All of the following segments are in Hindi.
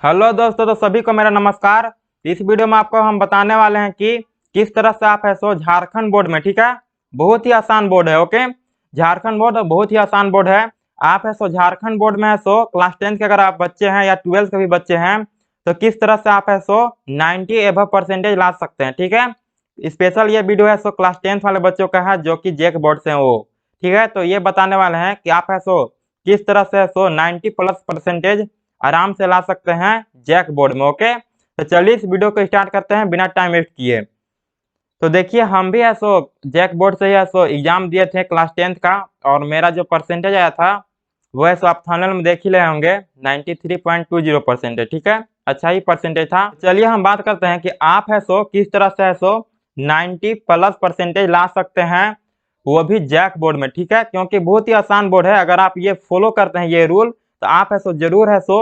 हेलो दोस्तों, तो सभी को मेरा नमस्कार। इस वीडियो में आपको हम बताने वाले हैं कि किस तरह से आप है सो झारखंड बोर्ड में, ठीक है, बहुत ही आसान बोर्ड है। ओके, झारखंड बोर्ड बहुत ही आसान बोर्ड है। आप है सो झारखंड बोर्ड में है सो क्लास 10 के अगर आप बच्चे हैं या 12 के भी बच्चे हैं तो किस तरह से आप है सो 90 एबव परसेंटेज ला सकते हैं, ठीक है। स्पेशल ये वीडियो है सो क्लास 10 वाले बच्चों का है जो कि जैक बोर्ड से है वो, ठीक है। तो ये बताने वाले हैं कि आप है सो किस तरह से है सो 90+ परसेंटेज आराम से ला सकते हैं जैक बोर्ड में। ओके, तो चलिए इस वीडियो को स्टार्ट करते हैं बिना टाइम वेस्ट किए। तो देखिए, हम भी है सो जैक बोर्ड से ही है सो एग्जाम दिए थे क्लास 10 का, और मेरा जो परसेंटेज आया था वो है सो आप थंबनेल में देख ही रहे होंगे 93.20%, ठीक है। अच्छा ही परसेंटेज था। चलिए हम बात करते हैं कि आप है सो किस तरह से है सो 90+ परसेंटेज ला सकते हैं, वो भी जैक बोर्ड में, ठीक है। क्योंकि बहुत ही आसान बोर्ड है, अगर आप ये फॉलो करते हैं ये रूल तो आप है सो जरूर है सो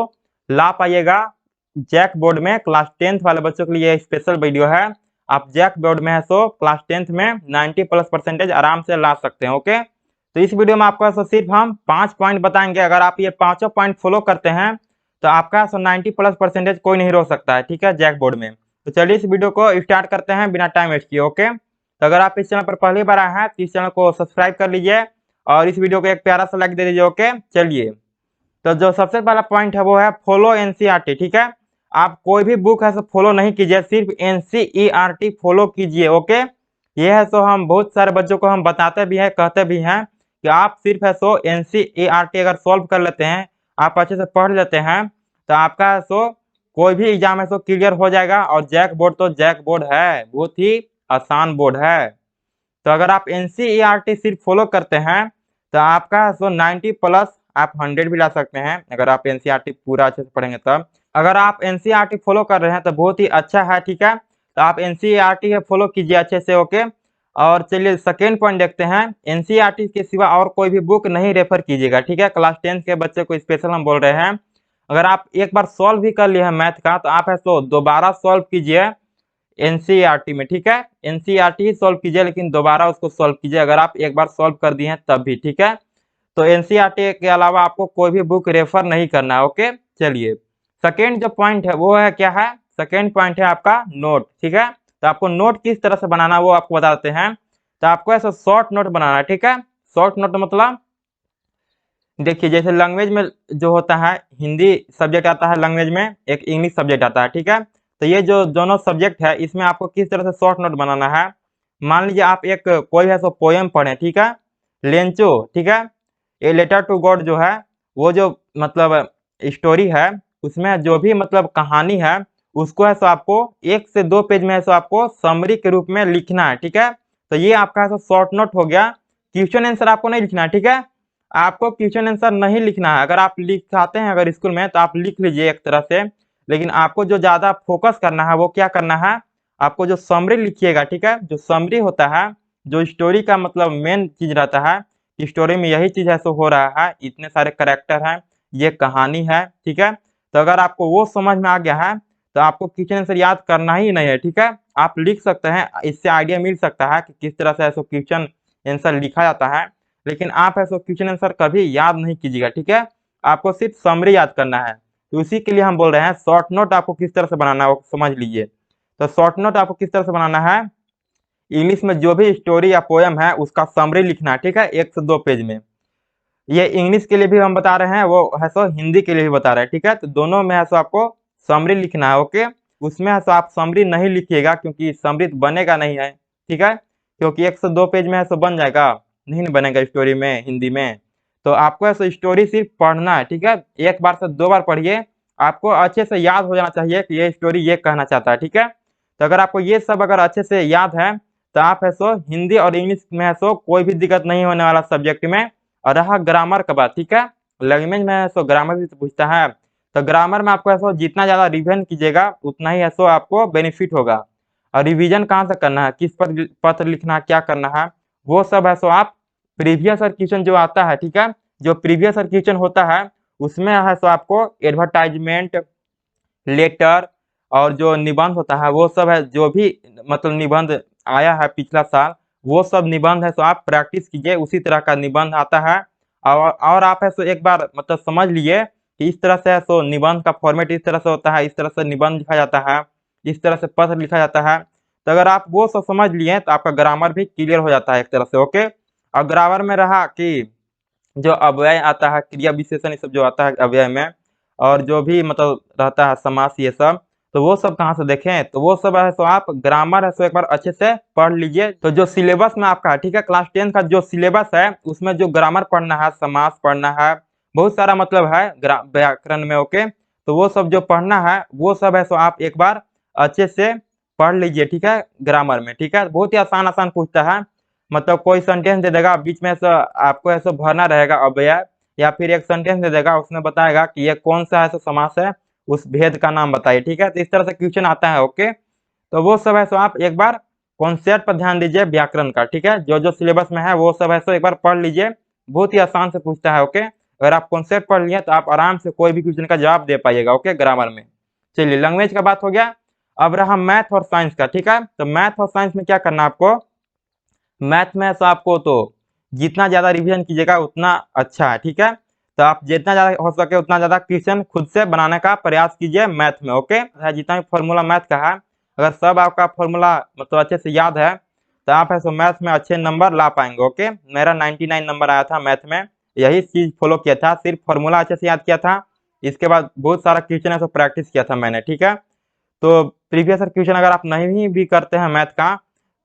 ला पाइएगा जैक बोर्ड में। क्लास 10 वाले बच्चों के लिए स्पेशल वीडियो है। आप जैक बोर्ड में है सो क्लास 10 में 90+ परसेंटेज आराम से ला सकते हैं। ओके, तो इस वीडियो में आपको ऐसा सिर्फ हम 5 पॉइंट बताएंगे। अगर आप ये पांचों पॉइंट फॉलो करते हैं तो आपका 90+ परसेंटेज कोई नहीं रोक सकता है, ठीक है, जैक बोर्ड में। तो चलिए इस वीडियो को स्टार्ट करते हैं बिना टाइम वेस्ट किए। ओके, तो अगर आप इस चैनल पर पहली बार आए हैं तो इस चैनल को सब्सक्राइब कर लीजिए और इस वीडियो को एक प्यारा सा लाइक दे दीजिए। ओके, चलिए, तो जो सबसे पहला पॉइंट है वो है फॉलो एनसीईआरटी, ठीक है। आप कोई भी बुक है सो फॉलो नहीं कीजिए, सिर्फ एनसीईआरटी फॉलो कीजिए। ओके, ये है सो हम बहुत सारे बच्चों को हम बताते भी हैं, कहते भी हैं कि आप सिर्फ है सो एनसीईआरटी अगर सॉल्व कर लेते हैं, आप अच्छे से पढ़ लेते हैं तो आपका है सो कोई भी एग्जाम है सो क्लियर हो जाएगा। और जैक बोर्ड तो जैक बोर्ड है, बहुत ही आसान बोर्ड है। तो अगर आप एनसीईआरटी सिर्फ फॉलो करते हैं तो आपका सो 90+ आप 100 भी ला सकते हैं अगर आप एनसीईआरटी पूरा अच्छे से पढ़ेंगे तब। अगर आप एनसीईआरटी फॉलो कर रहे हैं तो बहुत ही अच्छा है, ठीक है। तो आप एनसीईआरटी फॉलो कीजिए अच्छे से। ओके, और चलिए सेकेंड पॉइंट देखते हैं। एनसीईआरटी के सिवा और कोई भी बुक नहीं रेफर कीजिएगा, ठीक है। क्लास 10 के बच्चे को स्पेशल हम बोल रहे हैं। अगर आप एक बार सॉल्व भी कर लिए हैं मैथ का तो आप है सो दोबारा सॉल्व कीजिए एनसीईआरटी में, ठीक है। एनसीईआरटी ही सॉल्व कीजिए लेकिन दोबारा उसको सॉल्व कीजिए अगर आप एक बार सॉल्व कर दिए हैं तब भी, ठीक है। तो एनसीईआरटी के अलावा आपको कोई भी बुक रेफर नहीं करना है। ओके, चलिए सेकेंड जो पॉइंट है वो है क्या है, सेकेंड पॉइंट है आपका नोट, ठीक है। तो आपको नोट किस तरह से बनाना है वो आपको बताते हैं। तो आपको ऐसा शॉर्ट नोट बनाना है, ठीक है। शॉर्ट नोट मतलब देखिए, जैसे लैंग्वेज में जो होता है, हिंदी सब्जेक्ट आता है लैंग्वेज में, एक इंग्लिश सब्जेक्ट आता है, ठीक है। तो ये जो दोनों सब्जेक्ट है इसमें आपको किस तरह से शॉर्ट नोट बनाना है। मान लीजिए आप एक कोई है सो पोएम पढ़े, ठीक है, लेंचो, ठीक है। ए लेटर टू गॉड जो है वो जो मतलब स्टोरी है उसमें जो भी मतलब कहानी है उसको है सो आपको 1 से 2 पेज में है सो आपको समरी के रूप में लिखना है, ठीक है। तो ये आपका है सो शॉर्ट नोट हो गया। क्वेश्चन आंसर आपको नहीं लिखना है, ठीक है। आपको क्वेश्चन आंसर नहीं लिखना है। अगर आप लिखाते हैं अगर स्कूल में तो आप लिख लीजिए एक तरह से, लेकिन आपको जो ज्यादा फोकस करना है वो क्या करना है, आपको जो समरी लिखिएगा, ठीक है। जो समरी होता है, जो स्टोरी का मतलब मेन चीज रहता है, स्टोरी में यही चीज है सो हो रहा है, इतने सारे करेक्टर हैं, ये कहानी है, ठीक है। तो अगर आपको वो समझ में आ गया है तो आपको क्वेश्चन आंसर याद करना ही नहीं है, ठीक है। आप लिख सकते हैं, इससे आइडिया मिल सकता है कि किस तरह से ऐसा क्वेश्चन आंसर लिखा जाता है। लेकिन आप ऐसा क्वेश्चन आंसर कभी याद नहीं कीजिएगा, ठीक है। आपको सिर्फ समरी याद करना है। तो इसी के लिए हम बोल रहे हैं शॉर्ट नोट आपको किस तरह से बनाना है वो समझ लीजिए। तो शॉर्ट नोट आपको किस तरह से बनाना है, इंग्लिश में जो भी स्टोरी या पोएम है उसका समरी लिखना है, ठीक है, 1 से 2 पेज में। ये इंग्लिश के लिए भी हम बता रहे हैं, वो है सो हिंदी के लिए भी बता रहे हैं, ठीक है। तो दोनों में है सो आपको समरी लिखना है। ओके, उसमें है सो आप समरी नहीं लिखिएगा क्योंकि समरी बनेगा नहीं है, ठीक है। क्योंकि 1 से 2 पेज में है सो बन जाएगा, नहीं बनेगा स्टोरी में हिंदी में। तो आपको ऐसा स्टोरी सिर्फ पढ़ना है, ठीक है। 1 बार से 2 बार पढ़िए, आपको अच्छे से याद हो जाना चाहिए कि ये स्टोरी ये कहना चाहता है, ठीक है। तो अगर आपको ये सब अगर अच्छे से याद है तो आप है सो हिंदी और इंग्लिश में है सो कोई भी दिक्कत नहीं होने वाला सब्जेक्ट में। और रहा ग्रामर का बात, ठीक है, लैंग्वेज में है सो ग्रामर भी पूछता है। तो ग्रामर में आपको है सो जितना ज्यादा रिवीजन कीजिएगा उतना ही है सो आपको बेनिफिट होगा। और रिवीजन कहाँ से करना है, किस पर पत्र लिखना है, क्या करना है, वो सब है सो आप प्रीवियस ईयर क्वेश्चन जो आता है, ठीक है, जो प्रीवियस ईयर क्वेश्चन होता है उसमें है सो आपको एडवर्टाइजमेंट, लेटर और जो निबंध होता है वो सब है, जो भी मतलब निबंध आया है पिछला साल वो सब निबंध है, तो आप प्रैक्टिस कीजिए, उसी तरह का निबंध आता है। और आप है सो एक बार मतलब समझ लिए कि इस तरह से है सो निबंध का फॉर्मेट इस तरह से होता है, इस तरह से निबंध लिखा जाता है, इस तरह से पत्र लिखा जाता है। तो अगर आप वो सब समझ लिए तो आपका ग्रामर भी क्लियर हो जाता है एक तरह से, ओके। और ग्रामर में रहा कि जो अव्यय आता है, क्रिया विशेषण ये सब जो आता है अव्यय में, और जो भी मतलब रहता है समास ये सब, तो वो सब कहाँ से देखें, तो वो सब है सो आप ग्रामर है सो एक बार अच्छे से पढ़ लीजिए। तो जो सिलेबस में आपका है, ठीक है, क्लास 10 का जो सिलेबस है उसमें जो ग्रामर पढ़ना है, समास पढ़ना है, बहुत सारा मतलब है व्याकरण में, ओके। तो वो सब जो पढ़ना है वो सब है सो आप एक बार अच्छे से पढ़ लीजिए, ठीक है, ग्रामर में, ठीक है। बहुत ही आसान आसान पूछता है, मतलब कोई सेंटेंस दे देगा, बीच में से आपको ऐसे भरना रहेगा अव्यय, या फिर एक सेंटेंस दे देगा, उसमें बताएगा कि ये कौन सा ऐसा समास है, उस भेद का नाम बताइए, ठीक है। तो इस तरह से क्वेश्चन आता है, ओके। तो वो सब है सो आप एक बार कॉन्सेप्ट पर ध्यान दीजिए व्याकरण का, ठीक है। जो जो सिलेबस में है वो सब है सो एक बार पढ़ लीजिए, बहुत ही आसान से पूछता है, ओके। अगर आप कॉन्सेप्ट पढ़ लिए तो आप आराम से कोई भी क्वेश्चन का जवाब दे पाइएगा, ओके, ग्रामर में। चलिए, लैंग्वेज का बात हो गया, अब रहा मैथ और साइंस का, ठीक है। तो मैथ और साइंस में क्या करना है आपको, मैथ में तो आपको तो जितना ज़्यादा रिवीजन कीजिएगा उतना अच्छा है, ठीक है। तो आप जितना ज़्यादा हो सके उतना ज़्यादा क्वेश्चन खुद से बनाने का प्रयास कीजिए मैथ में, ओके। जितना भी फॉर्मूला मैथ का है, अगर सब आपका फॉर्मूला मतलब अच्छे से याद है तो आप ऐसे मैथ में अच्छे नंबर ला पाएंगे, ओके। मेरा 99 नंबर आया था मैथ में, यही चीज़ फॉलो किया था, सिर्फ फॉर्मूला अच्छे से याद किया था, इसके बाद बहुत सारा क्वेश्चन ऐसा प्रैक्टिस किया था मैंने, ठीक है। तो प्रीवियस क्वेश्चन अगर आप नहीं भी करते हैं मैथ का,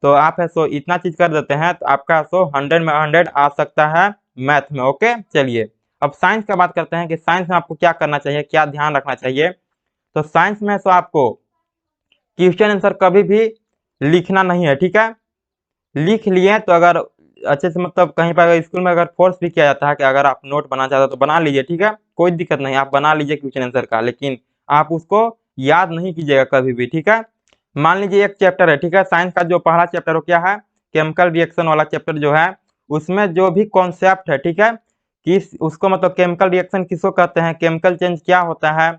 तो आप है सो इतना चीज कर देते हैं तो आपका सो 100 में 100 आ सकता है मैथ में, ओके। चलिए, अब साइंस का बात करते हैं कि साइंस में आपको क्या करना चाहिए, क्या ध्यान रखना चाहिए। तो साइंस में सो आपको क्वेश्चन आंसर कभी भी लिखना नहीं है, ठीक है। लिख लिए तो अगर अच्छे से मतलब कहीं पर अगर स्कूल में अगर फोर्स भी किया जाता है कि अगर आप नोट बनाना चाहते हो तो बना लीजिए, ठीक है, कोई दिक्कत नहीं, आप बना लीजिए क्वेश्चन आंसर का, लेकिन आप उसको याद नहीं कीजिएगा कभी भी, ठीक है। मान लीजिए एक चैप्टर है, ठीक है, साइंस का जो पहला चैप्टर हो क्या है, केमिकल रिएक्शन वाला चैप्टर जो है, उसमें जो भी कॉन्सेप्ट है, ठीक है, किस उसको मतलब केमिकल रिएक्शन किसको कहते हैं, केमिकल चेंज क्या होता है,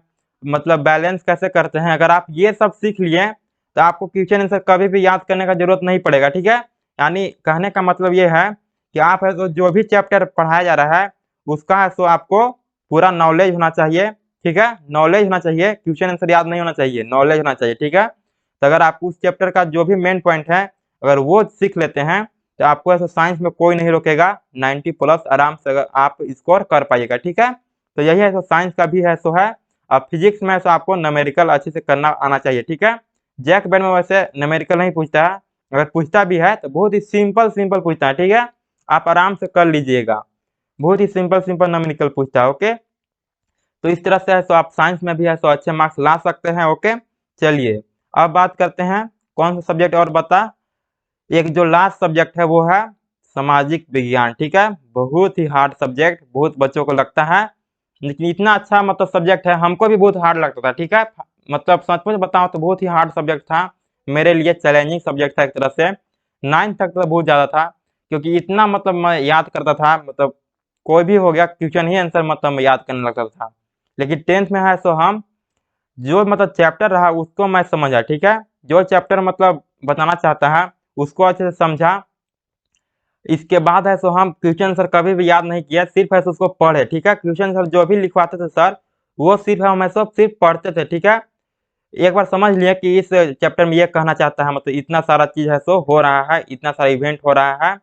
मतलब बैलेंस कैसे करते हैं, अगर आप ये सब सीख लिए तो आपको क्वेश्चन आंसर कभी भी याद करने का जरूरत नहीं पड़ेगा, ठीक है। यानी कहने का मतलब ये है कि आप है तो जो भी चैप्टर पढ़ाया जा रहा है उसका है सो आपको पूरा नॉलेज होना चाहिए, ठीक है, नॉलेज होना चाहिए, क्वेश्चन आंसर याद नहीं होना चाहिए, नॉलेज होना चाहिए, ठीक है। तो अगर आप उस चैप्टर का जो भी मेन पॉइंट है अगर वो सीख लेते हैं तो आपको ऐसा साइंस में कोई नहीं रोकेगा, 90 प्लस आराम से अगर आप स्कोर कर पाइएगा, ठीक है। तो यही है, सो साइंस का भी है सो है। अब फिजिक्स में सो आपको न्यूमेरिकल अच्छे से करना आना चाहिए, ठीक है। जैक बैंड में वैसे न्यूमेरिकल नहीं पूछता है, अगर पूछता भी है तो बहुत ही सिंपल सिंपल पूछता है, ठीक है, आप आराम से कर लीजिएगा, बहुत ही सिंपल सिंपल न्यूमेरिकल पूछता है, ओके। तो इस तरह से है सो आप साइंस में भी है सो अच्छे मार्क्स ला सकते हैं, ओके। चलिए, अब बात करते हैं कौन सा सब्जेक्ट और बता, एक जो लास्ट सब्जेक्ट है वो है सामाजिक विज्ञान, ठीक है। बहुत ही हार्ड सब्जेक्ट, बहुत बच्चों को लगता है, लेकिन इतना अच्छा मतलब सब्जेक्ट है, हमको भी बहुत हार्ड लगता था, ठीक है। मतलब सच में बताऊं तो बहुत ही हार्ड सब्जेक्ट था, मेरे लिए चैलेंजिंग सब्जेक्ट था एक तरह से। 9th तक तो बहुत ज़्यादा था, क्योंकि इतना मतलब मैं याद करता था, मतलब कोई भी हो गया क्वेश्चन ही आंसर मतलब मैं याद करने लगता था। लेकिन 10th में है सो हम जो मतलब चैप्टर रहा उसको मैं समझा, ठीक है, जो चैप्टर मतलब बताना चाहता है उसको अच्छे से समझा। इसके बाद है सो हम क्वेश्चन आंसर कभी भी याद नहीं किया, सिर्फ है सो उसको पढ़े, ठीक है। क्वेश्चन आंसर जो भी लिखवाते थे सर वो सिर्फ हम ऐसा सिर्फ पढ़ते थे, ठीक है। एक बार समझ लिया कि इस चैप्टर में ये कहना चाहता है, मतलब इतना सारा चीज है सो हो रहा है, इतना सारा इवेंट हो रहा है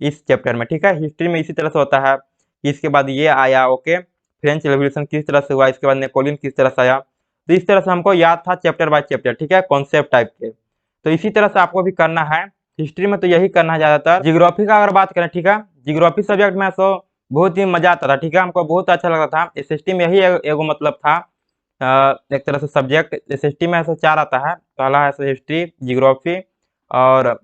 इस चैप्टर में, ठीक है। हिस्ट्री में इसी तरह से होता है कि इसके बाद ये आया, ओके, फ्रेंच रेवोल्यूशन किस तरह से हुआ, इसके बाद नेपोलियन किस तरह से आया, तो इस तरह से हमको याद था चैप्टर बाय चैप्टर, ठीक है, कॉन्सेप्ट टाइप के। तो इसी तरह से आपको भी करना है, हिस्ट्री में तो यही करना है ज़्यादातर। जियोग्राफी का अगर बात करें, ठीक है, जियोग्राफी सब्जेक्ट में तो बहुत ही मजा आता था, ठीक है, हमको बहुत अच्छा लगता था। एसएसटी में यही एगो मतलब था, एक तरह से सब्जेक्ट एसएसटी में ऐसे 4 आता है, पहला है हिस्ट्री, जियोग्राफी और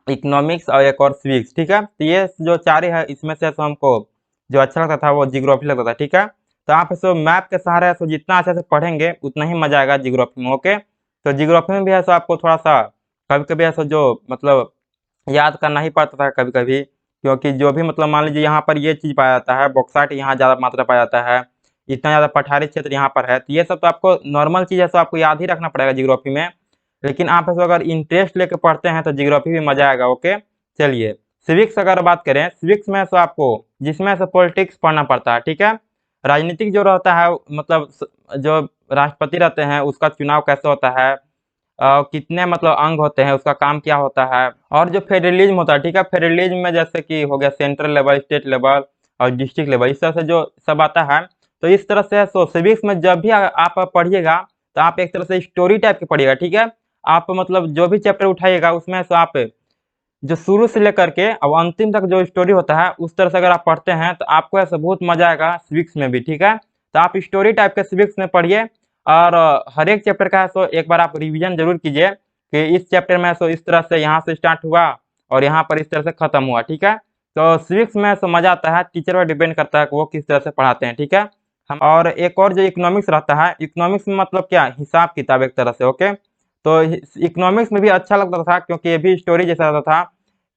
इकोनॉमिक्स और एक और सिविक्स, ठीक है। तो ये जो 4 है इसमें से तो हमको जो अच्छा लगता था वो जियोग्राफी लगता था, ठीक है। तो आप इसको मैप के सहारे सो जितना अच्छे से पढ़ेंगे उतना ही मजा आएगा जियोग्राफी में, ओके। तो जियोग्राफी में भी है सो आपको थोड़ा सा कभी कभी ऐसा जो मतलब याद करना ही पड़ता था कभी कभी, क्योंकि जो भी मतलब मान लीजिए यहाँ पर ये चीज़ पाया जाता है, बॉक्साइट यहाँ ज़्यादा मात्रा पाया जाता है, इतना ज़्यादा पठारी क्षेत्र यहाँ पर है, तो ये सब तो आपको नॉर्मल चीज़ है, तो आपको याद ही रखना पड़ेगा जियोग्राफी में। लेकिन आप ऐसे अगर इंटरेस्ट लेके पढ़ते हैं तो जियोग्राफी भी मजा आएगा, ओके। चलिए, सिविक्स अगर बात करें, सिविक्स में तो आपको जिसमें से पॉलिटिक्स पढ़ना पड़ता है, ठीक है। राजनीतिक जो रहता है मतलब जो राष्ट्रपति रहते हैं उसका चुनाव कैसे होता है, कितने मतलब अंग होते हैं, उसका काम क्या होता है, और जो फेडरलिज्म होता है, ठीक है, फेडरलिज्म में जैसे कि हो गया सेंट्रल लेवल, स्टेट लेवल और डिस्ट्रिक्ट लेवल, इस तरह से जो सब आता है। तो इस तरह से सिविक्स में जब भी आप पढ़िएगा तो आप एक तरह से स्टोरी टाइप की पढ़िएगा, ठीक है। आप मतलब जो भी चैप्टर उठाइएगा उसमें से आप जो शुरू से लेकर के अब अंतिम तक जो स्टोरी होता है उस तरह से अगर आप पढ़ते हैं तो आपको ऐसा बहुत मजा आएगा सिविक्स में भी, ठीक है। तो आप स्टोरी टाइप के सिविक्स में पढ़िए और हर एक चैप्टर का है सो एक बार आप रिवीजन जरूर कीजिए कि इस चैप्टर में सो इस तरह से यहाँ से स्टार्ट हुआ और यहाँ पर इस तरह से खत्म हुआ, ठीक है। तो सिविक्स में सो मजा आता है, टीचर पर डिपेंड करता है कि वो किस तरह से पढ़ाते हैं, ठीक है। हम और एक और जो इकोनॉमिक्स रहता है, इकोनॉमिक्स में मतलब क्या हिसाब किताब एक तरह से, ओके। तो इकोनॉमिक्स में भी अच्छा लगता था क्योंकि ये भी स्टोरी जैसा रहता था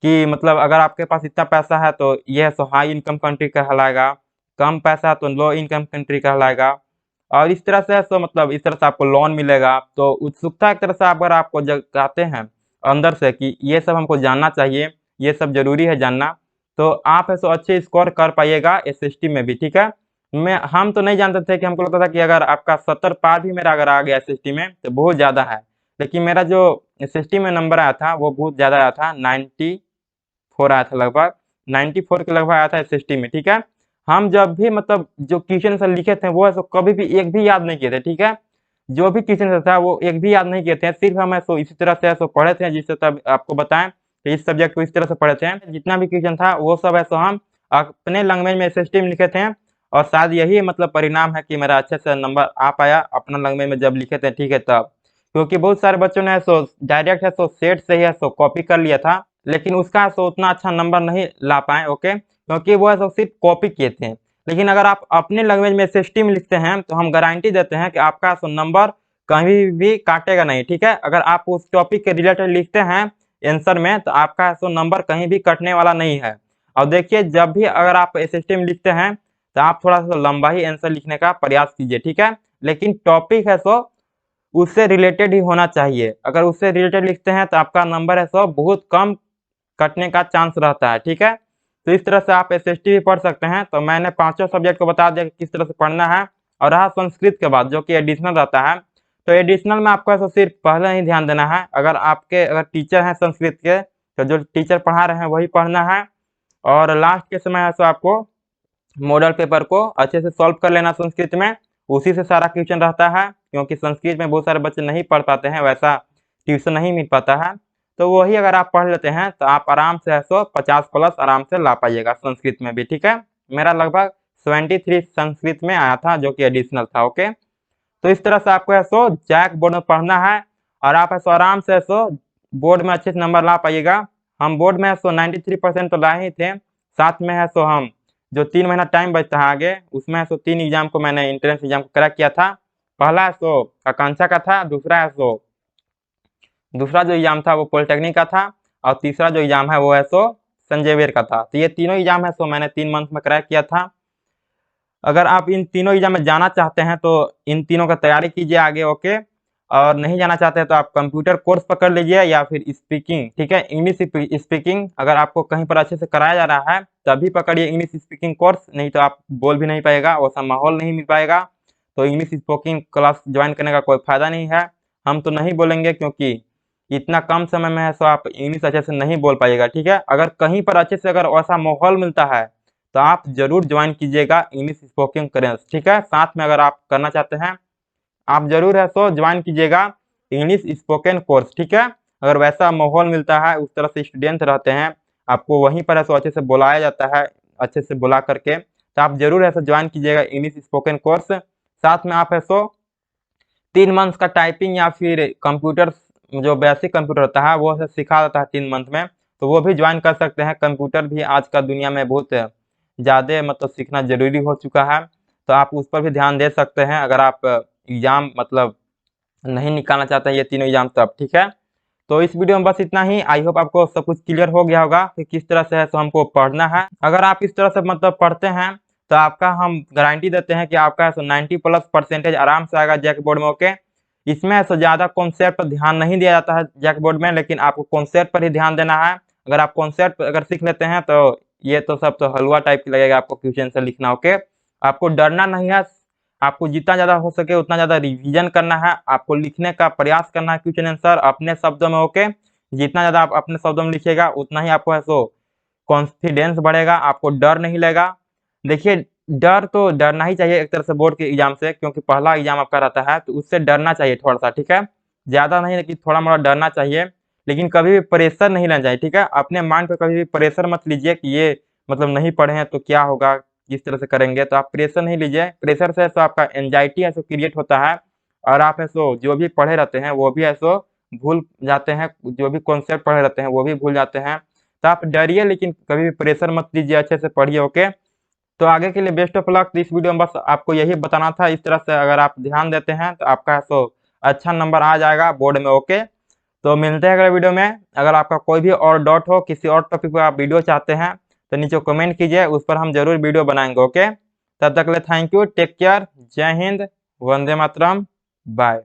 कि मतलब अगर आपके पास इतना पैसा है तो ये सो हाई इनकम कंट्री कहलाएगा, कम पैसा है तो लो इनकम कंट्री कहलाएगा, और इस तरह से सो मतलब इस तरह से आपको लोन मिलेगा। तो उत्सुकता एक तरह से अगर आपको जगाते हैं अंदर से कि ये सब हमको जानना चाहिए, ये सब जरूरी है जानना, तो आप है सो अच्छे स्कोर कर पाइएगा एसएसटी में भी, ठीक है। हम तो नहीं जानते थे कि हमको लगता था कि अगर आपका 70 पार भी मेरा अगर आ गया एसएसटी में तो बहुत ज़्यादा है, लेकिन मेरा जो एसएसटी में नंबर आया था वो बहुत ज़्यादा आया था, 94 आया था लगभग, 94 के लगभग आया था एसएसटी में, ठीक है। हम जब भी मतलब जो क्वेश्चन सर लिखे थे वो ऐसा कभी भी एक भी याद नहीं किए थे, ठीक है। जो भी क्वेश्चन था वो एक भी याद नहीं किए थे, सिर्फ हम ऐसा इसी तरह से ऐसा पढ़े थे जिससे तब आपको बताएं कि इस सब्जेक्ट को इस तरह से पढ़े थे। जितना भी क्वेश्चन था वो सब ऐसा हम अपने लैंग्वेज में एसएसटी में लिखे थे और शायद यही मतलब परिणाम है कि मेरा अच्छे से नंबर आ पाया अपना लैंग्वेज में जब लिखे थे, ठीक है तब। क्योंकि बहुत सारे बच्चों ने सो डायरेक्ट है सो सेट से ही है सो कॉपी कर लिया था, लेकिन उसका सो उतना अच्छा नंबर नहीं ला पाए, ओके, क्योंकि वो ऐसा सिर्फ कॉपी किए थे। लेकिन अगर आप अपने लैंग्वेज में एसएसटी में लिखते हैं तो हम गारंटी देते हैं कि आपका सो नंबर कहीं भी काटेगा नहीं, ठीक है। अगर आप उस टॉपिक के रिलेटेड लिखते हैं आंसर में तो आपका सो नंबर कहीं भी कटने वाला नहीं है। और देखिए जब भी अगर आप एसएसटी में लिखते हैं तो आप थोड़ा सा लंबा ही आंसर लिखने का प्रयास कीजिए, ठीक है। लेकिन टॉपिक है सो उससे रिलेटेड ही होना चाहिए, अगर उससे रिलेटेड लिखते हैं तो आपका नंबर है सो बहुत कम कटने का चांस रहता है, ठीक है। तो इस तरह से आप एसएसटी भी पढ़ सकते हैं। तो मैंने पांचों सब्जेक्ट को बता दिया कि किस तरह से पढ़ना है। और रहा संस्कृत के बाद जो कि एडिशनल रहता है, तो एडिशनल में आपको ऐसा सिर्फ पहले ही ध्यान देना है, अगर टीचर हैं संस्कृत के तो जो टीचर पढ़ा रहे हैं वही पढ़ना है। और लास्ट के समय है सो आपको मॉडल पेपर को अच्छे से सॉल्व कर लेना संस्कृत में, उसी से सारा क्वेश्चन रहता है, क्योंकि संस्कृत में बहुत सारे बच्चे नहीं पढ़ पाते हैं, वैसा ट्यूशन नहीं मिल पाता है। तो वही अगर आप पढ़ लेते हैं तो आप आराम से 150 प्लस आराम से ला पाइएगा संस्कृत में भी, ठीक है। मेरा लगभग 73 संस्कृत में आया था जो कि एडिशनल था, ओके। तो इस तरह से आपको जैक बोर्ड में पढ़ना है और आप आराम से बोर्ड में अच्छे से नंबर ला पाइएगा। हम बोर्ड में 93% तो लाए ही थे, साथ में हम जो 3 महीना टाइम बचता है आगे उसमें 3 एग्जाम को मैंने एंट्रेंस एग्जाम को क्रैक किया था। पहला आकांक्षा का था, दूसरा जो एग्जाम था वो पॉलिटेक्निक का था, और तीसरा जो एग्जाम है वो संजय वीर का था। तो ये तीनों एग्जाम है मैंने 3 मंथ में क्रैक किया था। अगर आप इन तीनों एग्जाम में जाना चाहते हैं तो इन तीनों का तैयारी कीजिए आगे, ओके। और नहीं जाना चाहते हैं तो आप कंप्यूटर कोर्स पकड़ लीजिए या फिर स्पीकिंग, ठीक है, इंग्लिश स्पीकिंग अगर आपको कहीं पर अच्छे से कराया जा रहा है तभी पकड़िए इंग्लिश स्पीकिंग कोर्स, नहीं तो आप बोल भी नहीं पाएगा, वैसा माहौल नहीं मिल पाएगा। तो इंग्लिश स्पीकिंग क्लास ज्वाइन करने का कोई फायदा नहीं है। हम तो नहीं बोलेंगे क्योंकि इतना कम समय में है सो आप इंग्लिश अच्छे से नहीं बोल पाइएगा, ठीक है। अगर कहीं पर अच्छे से अगर वैसा माहौल मिलता है तो आप जरूर ज्वाइन कीजिएगा इंग्लिश स्पोकिंग कोर्स, ठीक है। साथ में अगर आप करना चाहते हैं आप जरूर है ज्वाइन कीजिएगा इंग्लिश स्पोकन कोर्स, ठीक है। अगर वैसा माहौल मिलता है, उस तरह से स्टूडेंट रहते हैं, आपको वहीं पर अच्छे से बुलाया जाता है, अच्छे से बुला करके, तो आप जरूर ऐसा ज्वाइन कीजिएगा इंग्लिश स्पोकन कोर्स। साथ में आप 3 मंथ का टाइपिंग या फिर कंप्यूटर जो बेसिक कंप्यूटर होता है वो सिखा देता है 3 मंथ में, तो वो भी ज्वाइन कर सकते हैं। कंप्यूटर भी आज का दुनिया में बहुत ज़्यादा मतलब सीखना जरूरी हो चुका है, तो आप उस पर भी ध्यान दे सकते हैं अगर आप एग्जाम मतलब नहीं निकालना चाहते हैं ये तीनों एग्जाम तब, ठीक है। तो इस वीडियो में बस इतना ही। आई होप आपको सब कुछ क्लियर हो गया होगा कि किस तरह से है तो हमको पढ़ना है। अगर आप इस तरह से मतलब पढ़ते हैं तो आपका हम गारंटी देते हैं कि आपका 90+ % आराम से आएगा जैक बोर्ड में, ओके। इसमें ज़्यादा कॉन्सेप्ट पर ध्यान नहीं दिया जाता है जैक बोर्ड में, लेकिन आपको कॉन्सेप्ट पर ही ध्यान देना है। अगर आप कॉन्सेप्ट अगर सीख लेते हैं तो ये तो सब तो हलवा टाइप की लगेगा आपको क्वेश्चन से लिखना, ओके। आपको डरना नहीं है, आपको जितना ज़्यादा हो सके उतना ज़्यादा रिवीजन करना है, आपको लिखने का प्रयास करना है क्वेश्चन आंसर अपने शब्दों में। ओके, जितना ज़्यादा आप अपने शब्दों में लिखिएगा उतना ही आपको है सो कॉन्फिडेंस बढ़ेगा, आपको डर नहीं लगेगा। देखिए, डर तो डरना ही चाहिए एक तरह से बोर्ड के एग्जाम से, क्योंकि पहला एग्जाम आपका रहता है तो उससे डरना चाहिए थोड़ा सा, ठीक है। ज़्यादा नहीं लेकिन थोड़ा मोड़ा डरना चाहिए, लेकिन कभी भी प्रेशर नहीं लेना चाहिए, ठीक है। अपने माइंड पे कभी भी प्रेशर मत लीजिए कि ये मतलब नहीं पढ़े हैं तो क्या होगा, किस तरह से करेंगे, तो आप प्रेशर नहीं लीजिए। प्रेशर से तो आपका एंजाइटी है सो क्रिएट होता है, और आप है सो जो भी पढ़े रहते हैं वो भी है सो भूल जाते हैं, जो भी कॉन्सेप्ट पढ़े रहते हैं वो भी भूल जाते हैं। तो आप डरिए लेकिन कभी भी प्रेशर मत लीजिए, अच्छे से पढ़िए। ओके, तो आगे के लिए बेस्ट ऑफ लक। इस वीडियो में बस आपको यही बताना था, इस तरह से अगर आप ध्यान देते हैं तो आपका सो अच्छा नंबर आ जाएगा बोर्ड में। ओके, तो मिलते हैं अगले वीडियो में। अगर आपका कोई भी और डाउट हो, किसी और टॉपिक पर आप वीडियो चाहते हैं तो नीचे कमेंट कीजिए, उस पर हम जरूर वीडियो बनाएंगे। ओके, तब तक के लिए थैंक यू, टेक केयर, जय हिंद, वंदे मातरम, बाय।